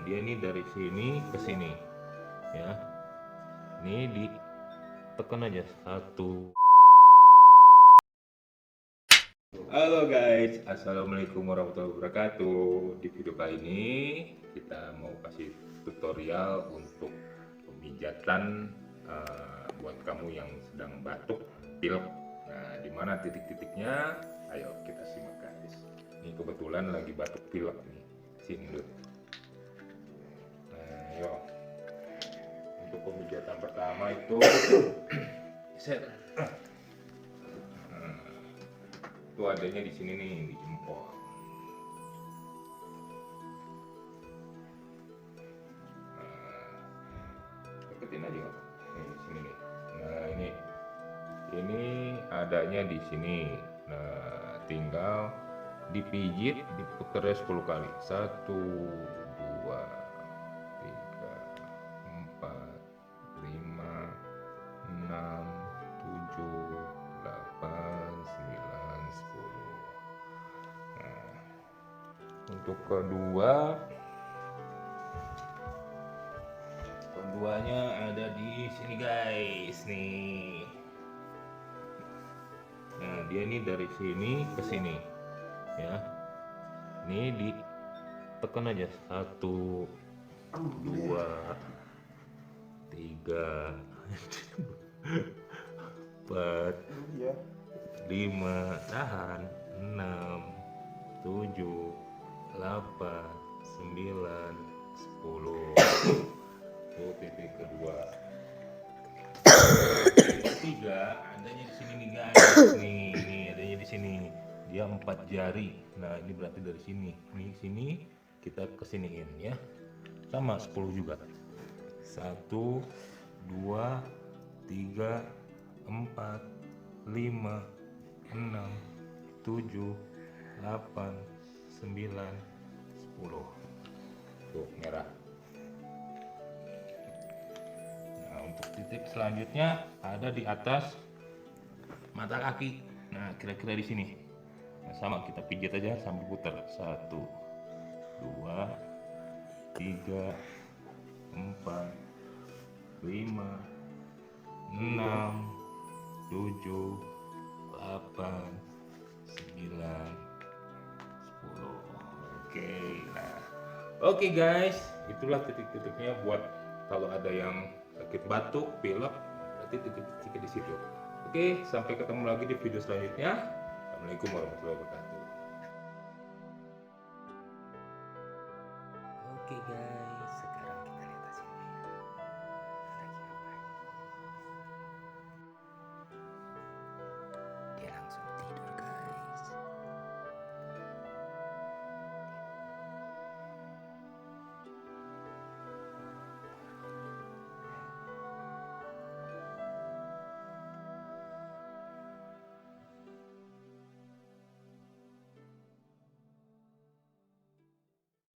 dia ini dari sini ke sini ya. Ini ditekan aja satu. Halo guys, assalamualaikum warahmatullahi wabarakatuh. Di video kali ini kita mau kasih tutorial untuk pemijatan buat kamu yang sedang batuk, pilek. Nah, di mana titik-titiknya? Ayo kita simak guys. Ini kebetulan lagi batuk pilek nih. Sini dulu. Nah, yuk. Untuk pemijatan pertama itu set. Itu adanya di sini nih, di jempol. Deketin aja kan. Nih, di sini nih. Nah, ini adanya di sini. Nah, tinggal dipijit, diputar 10 kali. 1 2 3 4 5 6 7 8 9 10. Nah, untuk keduanya ada di sini guys nih. Nah, dia ini dari sini ke sini ya. Ini ditekan aja 1 2 3 4 5 tahan 6 7 8 9 10. Tuh titik kedua. Ketiga adanya di sini nih guys. Nih adanya di sini. Dia 4 jari. Nah, ini berarti dari sini. Nih sini kita kesiniin ya. Sama 10 juga. 1 2 3 4 5 6 7 8 9 10. Tuh merah. Nah, untuk titik selanjutnya ada di atas mata kaki. Nah, kira-kira di sini. Nah, sama kita pijit aja sambil putar. 1 2 3 4 5 6 7 8 9 10. Oke guys, itulah titik-titiknya buat kalau ada yang sakit batuk, pilek, berarti titik-titiknya di situ. Oke, sampai ketemu lagi di video selanjutnya. Assalamualaikum warahmatullahi wabarakatuh. Oke guys.